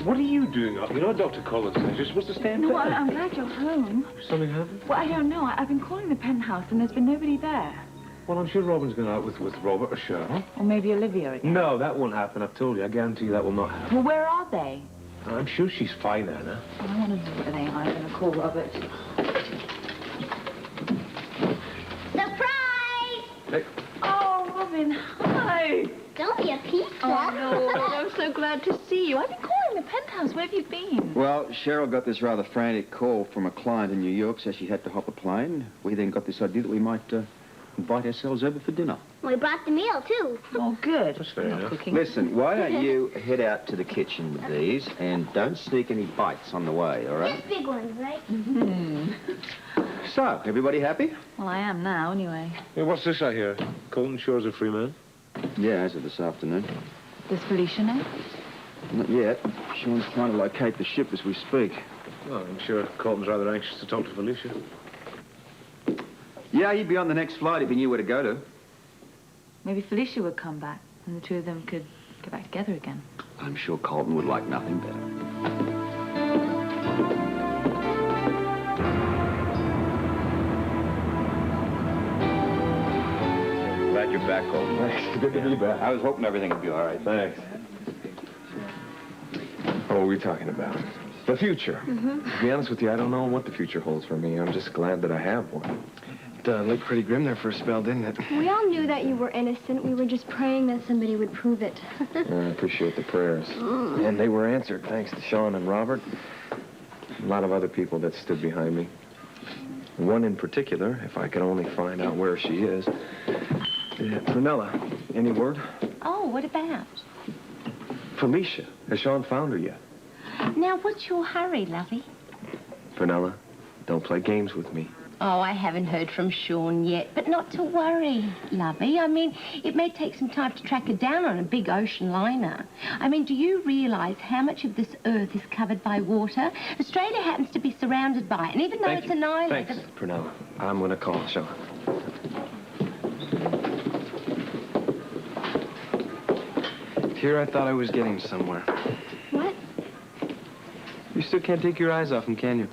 What are you doing up? You know Dr. Collins says you're supposed to stay in bed. No, I'm glad you're home. Something happened? Well, I don't know. I've been calling the penthouse and there's been nobody there. Well, I'm sure Robin's gone out with Robert or Cheryl. Or maybe Olivia again. No, that won't happen. I've told you. I guarantee you that will not happen. Well, where are they? I'm sure she's fine, Anna. Well, I want to know where they are. I'm going to call Robert. Surprise! Hey. Oh, Robin, hi. Don't be a pizza. Oh, no, I'm so glad to see you. I've been calling the penthouse. Where have you been? Well, Cheryl got this rather frantic call from a client in New York, so she had to hop a plane. We then got this idea that we might invite ourselves over for dinner. We brought the meal, too. Oh, good. That's fair enough. Cooking. Listen, why don't you head out to the kitchen with these and don't sneak any bites on the way, all right? Just big ones, right? So, everybody happy? Well, I am now, anyway. Hey, what's this I hear? Colton Shore's a free man? Yeah, as of this afternoon. Does Felicia know? Not yet. Sean's trying to locate the ship as we speak. Well, I'm sure Colton's rather anxious to talk to Felicia. Yeah, he'd be on the next flight if he knew where to go to. Maybe Felicia would come back and the two of them could get back together again. I'm sure Colton would like nothing better. Glad you're back, Colton. Thanks. Good to be back. I was hoping everything would be all right. Thanks. What were we talking about? The future. To be honest with you, I don't know what the future holds for me. I'm just glad that I have one. It looked pretty grim there for a spell, didn't it? We all knew that you were innocent. We were just praying that somebody would prove it. I appreciate the prayers. And they were answered, thanks to Sean and Robert. A lot of other people that stood behind me. One in particular, if I could only find out where she is. Prunella, any word? Oh, what about? Felicia. Has Sean found her yet? Now, what's your hurry, lovey? Prunella, don't play games with me. Oh, I haven't heard from Sean yet, but not to worry, lovey. I mean, it may take some time to track her down on a big ocean liner. I mean, do you realise how much of this earth is covered by water? Australia happens to be surrounded by it, and even though it's an island... Thanks, Prunella. I'm going to call Sean. Here I thought I was getting somewhere. What? You still can't take your eyes off him, can you?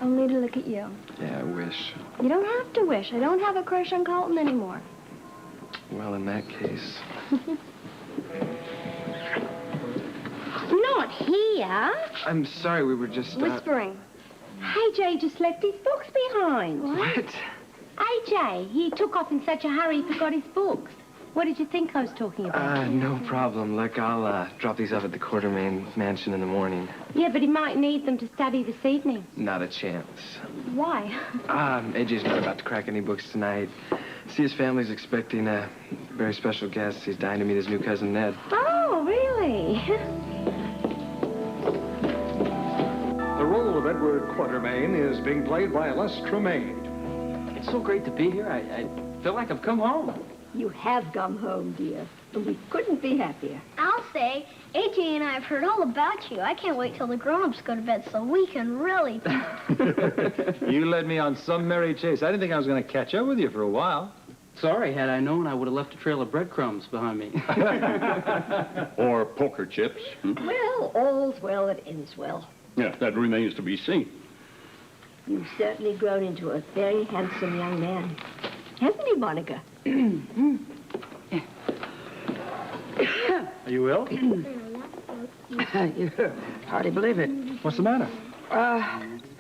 Only to look at you. Yeah, I wish. You don't have to wish. I don't have a crush on Colton anymore. Well, in that case... Not here. I'm sorry, we were just... Whispering. AJ just left his books behind. What? AJ, he took off in such a hurry he forgot his books. What did you think I was talking about? No problem. Look, I'll drop these off at the Quartermain mansion in the morning. Yeah, but he might need them to study this evening. Not a chance. Why? AJ's not about to crack any books tonight. See, his family's expecting a very special guest. He's dying to meet his new cousin, Ned. Oh, really? The role of Edward Quartermain is being played by Les Tremaine. It's so great to be here. I feel like I've come home. You have come home, dear, and we couldn't be happier. I'll say, AJ and I have heard all about you. I can't wait till the grown-ups go to bed so we can really talk. You led me on some merry chase. I didn't think I was going to catch up with you for a while. Sorry, had I known, I would have left a trail of breadcrumbs behind me. Or poker chips. Well, all's well that ends well. Yeah, that remains to be seen. You've certainly grown into a very handsome young man. Hasn't he, Monica? Are you ill? You hardly believe it. What's the matter?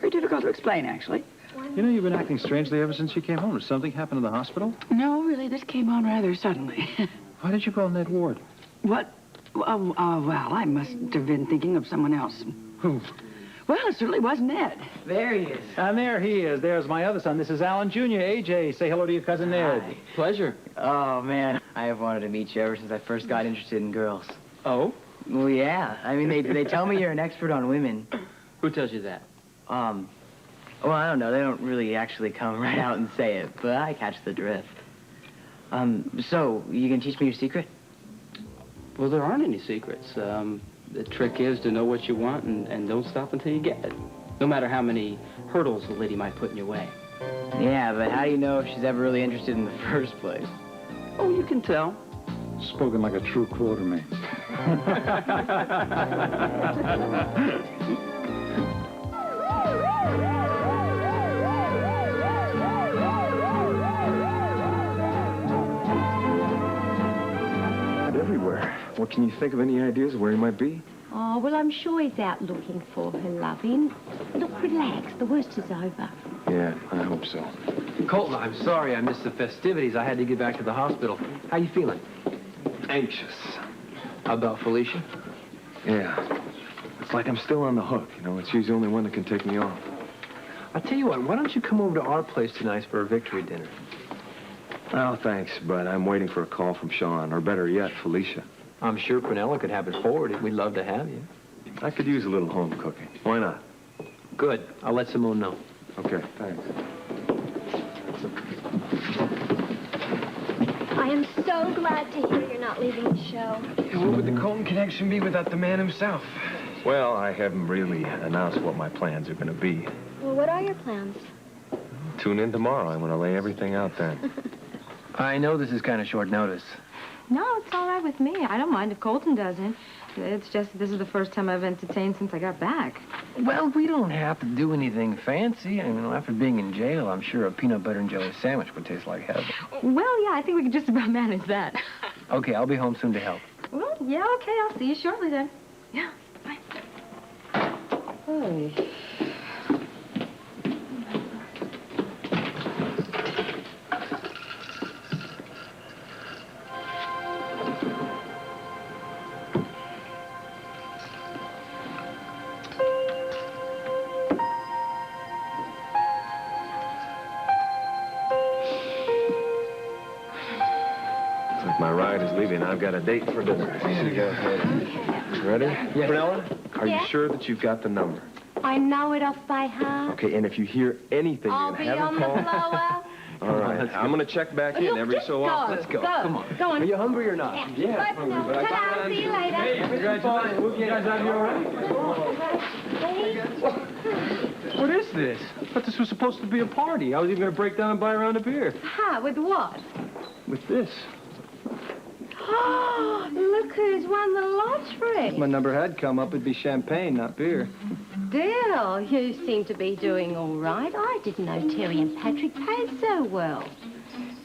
Very difficult to explain, actually. You know, you've been acting strangely ever since you came home. Did something happen in the hospital? No, really, this came on rather suddenly. Why did you call Ned Ward? What? Well, I must have been thinking of someone else. Who? Well, it certainly was Ned. There he is. And there he is. There's my other son. This is Alan Jr. AJ, say hello to your cousin Ned. Hi. Pleasure. Oh, man, I have wanted to meet you ever since I first got interested in girls. Oh? Well, yeah. I mean, they tell me you're an expert on women. Who tells you that? Well, I don't know. They don't really actually come right out and say it, but I catch the drift. So, you can teach me your secret? Well, there aren't any secrets. The trick is to know what you want and don't stop until you get it. No matter how many hurdles the lady might put in your way. Yeah, but how do you know if she's ever really interested in the first place? Oh, you can tell. Spoken like a true quartermain. Everywhere. Well, can you think of any ideas where he might be? Oh, well, I'm sure he's out looking for her, lovey. Look, relax. The worst is over. Yeah, I hope so. Colton, I'm sorry I missed the festivities. I had to get back to the hospital. How you feeling? Anxious. How about Felicia? Yeah. It's like I'm still on the hook, you know. She's the only one that can take me off. I'll tell you what, why don't you come over to our place tonight for a victory dinner? Oh, thanks, but I'm waiting for a call from Sean, or better yet, Felicia. I'm sure Quinella could have it forwarded. We'd love to have you. I could use a little home cooking. Why not? Good. I'll let Simone know. Okay, thanks. I am so glad to hear you're not leaving the show. Yeah, what would the Colton connection be without the man himself? Well, I haven't really announced what my plans are going to be. Well, what are your plans? Tune in tomorrow. I'm going to lay everything out then. I know this is kind of short notice. No, it's all right with me. I don't mind if Colton doesn't. It's just that this is the first time I've entertained since I got back. Well, we don't have to do anything fancy. I mean, after being in jail, I'm sure a peanut butter and jelly sandwich would taste like heaven. Well, yeah, I think we could just about manage that. Okay, I'll be home soon to help. Well, yeah, okay. I'll see you shortly then. Yeah, bye. Oh. My ride is leaving. I've got a date for dinner. So go ahead. Ready? Yes. Brunella, are you sure that you've got the number? I know it off by heart. Okay, and if you hear anything, I'll you be have on a the call. blower. All right, I'm going to check back in Look, every just so go. often. Let's go. Go. Come on. Go on. Are you hungry or not? Yeah, Bye, hungry, but I Ta-da, see you later. Congratulations. We'll get guys out of here all right? What is this? I thought this was supposed to be a party. I was even going to break down and buy a round of beer. Ha, with what? With this. Oh, look who's won the lottery. If my number had come up, it'd be champagne, not beer. Bill, you seem to be doing all right. I didn't know Terry and Patrick paid so well.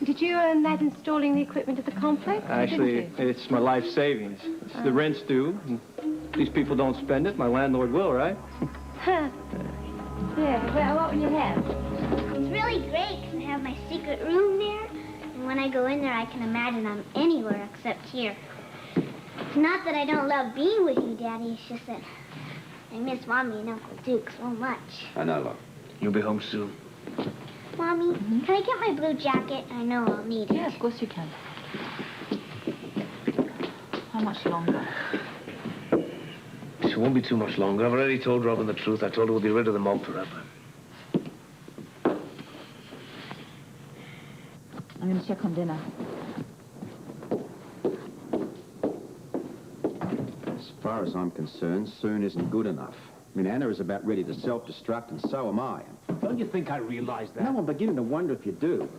Did you earn that installing the equipment at the complex? Actually, it's my life savings. The rent's due. And these people don't spend it. My landlord will, right? Huh. Yeah, well, what will you have? It's really great because I have my secret room there. And when I go in there, I can imagine I'm anywhere except here. It's not that I don't love being with you, Daddy. It's just that I miss Mommy and Uncle Duke so much. I know, love. You'll be home soon. Mommy, can I get my blue jacket? I know I'll need it. Yeah, of course you can. How much longer? She won't be too much longer. I've already told Robin the truth. I told her we'll be rid of the mob forever. I'm going to check on dinner. As far as I'm concerned, soon isn't good enough. I mean, Anna is about ready to self-destruct, and so am I. Don't you think I realize that? No, I'm beginning to wonder if you do.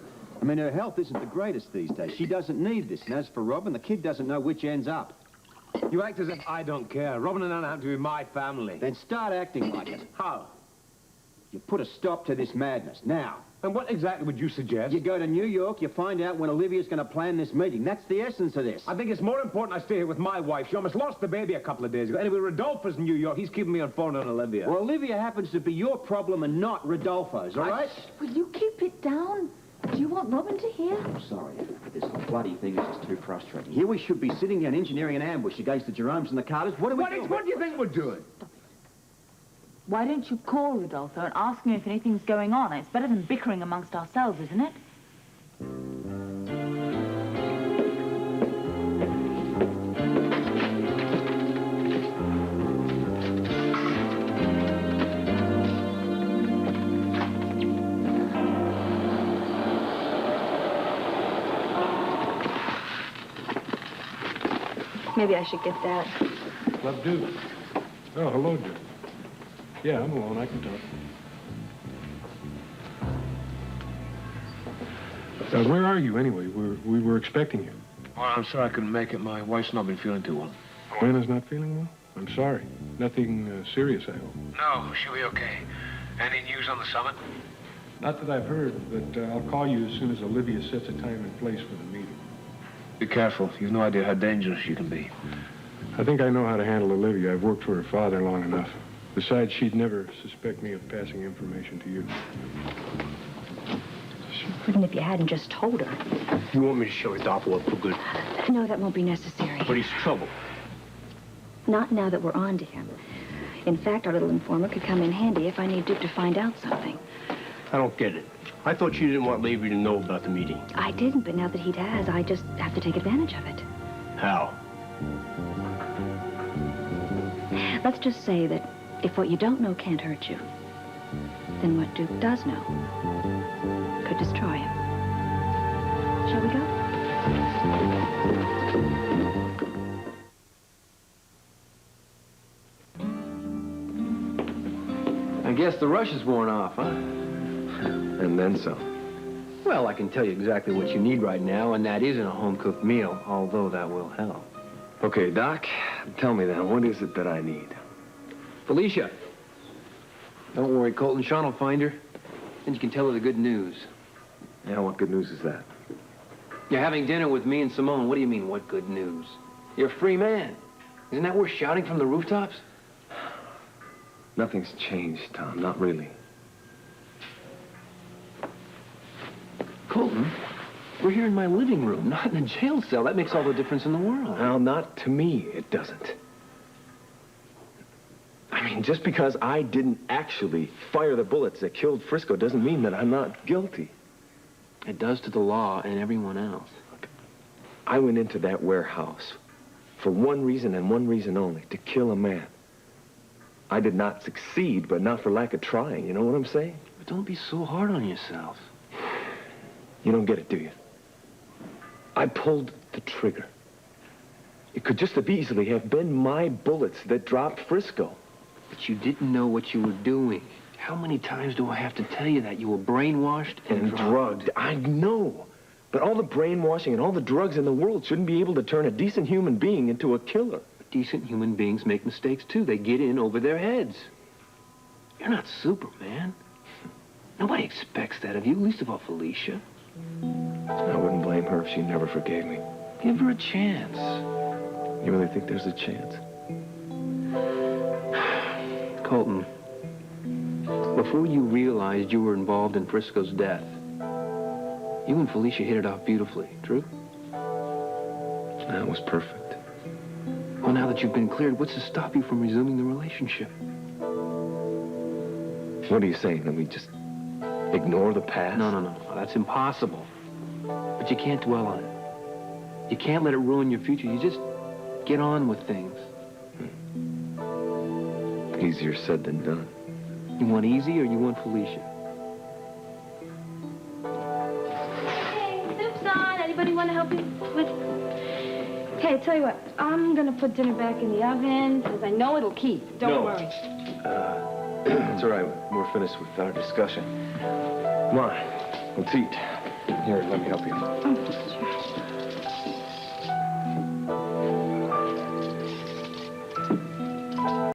I mean, her health isn't the greatest these days. She doesn't need this. And as for Robin, the kid doesn't know which end's up. You act as if I don't care. Robin and Anna happen to be my family. Then start acting like it. How? You put a stop to this madness, now. And what exactly would you suggest? You go to New York, you find out when Olivia's going to plan this meeting. That's the essence of this. I think it's more important I stay here with my wife. She almost lost the baby a couple of days ago. Anyway, Rodolfo's in New York. He's keeping me on phone on Olivia. Well, Olivia happens to be your problem and not Rodolfo's, all right? Will you keep it down? Do you want Robin to hear? I'm sorry, but this whole bloody thing is just too frustrating. Here we should be sitting down engineering an ambush against the Jeromes and the Carters. What are we doing? What do you think we're doing? Why don't you call Rodolfo and ask him if anything's going on? It's better than bickering amongst ourselves, isn't it? Maybe I should get that. Love Duke. Oh, hello, Duke. Yeah, I'm alone. I can talk. Where are you, anyway? We were expecting you. Well, I'm sorry I couldn't make it. My wife's not been feeling too well. Joanna's not feeling well? I'm sorry. Nothing serious, I hope. No, she'll be okay. Any news on the summit? Not that I've heard, but I'll call you as soon as Olivia sets a time and place for the meeting. Be careful. You've no idea how dangerous she can be. I think I know how to handle Olivia. I've worked for her father long enough. Besides, she'd never suspect me of passing information to you. She wouldn't if you hadn't just told her. You want me to show Adolfo up for good? No, that won't be necessary. But he's trouble. Not now that we're on to him. In fact, our little informer could come in handy if I need Duke to find out something. I don't get it. I thought you didn't want Levy to know about the meeting. I didn't, but now that he has, I just have to take advantage of it. How? Let's just say that if what you don't know can't hurt you, then what Duke does know could destroy him. Shall we go? I guess the rush is worn off, huh? And then some. Well, I can tell you exactly what you need right now, and that isn't a home-cooked meal, although that will help. Okay, Doc, tell me then, what is it that I need? Felicia. Don't worry, Colton. Sean will find her. Then you can tell her the good news. Yeah, what good news is that? You're having dinner with me and Simone. What do you mean, what good news? You're a free man. Isn't that worth shouting from the rooftops? Nothing's changed, Tom. Not really. Colton, we're here in my living room, not in a jail cell. That makes all the difference in the world. Well, not to me, it doesn't. I mean, just because I didn't actually fire the bullets that killed Frisco doesn't mean that I'm not guilty. It does to the law and everyone else. Look, I went into that warehouse for one reason and one reason only, to kill a man. I did not succeed, but not for lack of trying. You know what I'm saying? But don't be so hard on yourself. You don't get it, do you? I pulled the trigger. It could just as easily have been my bullets that dropped Frisco. But you didn't know what you were doing. How many times do I have to tell you that? You were brainwashed and drugged. I know. But all the brainwashing and all the drugs in the world shouldn't be able to turn a decent human being into a killer. But decent human beings make mistakes, too. They get in over their heads. You're not Superman. Nobody expects that of you, least of all Felicia. I wouldn't blame her if she never forgave me. Give her a chance. You really think there's a chance? Colton, before you realized you were involved in Frisco's death, you and Felicia hit it off beautifully, true? That was perfect. Well, now that you've been cleared, what's to stop you from resuming the relationship? What are you saying? That we just ignore the past? No. That's impossible. But you can't dwell on it. You can't let it ruin your future. You just get on with things. Easier said than done. You want easy or you want Felicia? Hey, soup's on. Anybody want to help you with... Hey, tell you what. I'm going to put dinner back in the oven because I know it'll keep. Don't worry. It's all right. We're finished with our discussion. Come on. Let's eat. Here, let me help you. Oh, sure.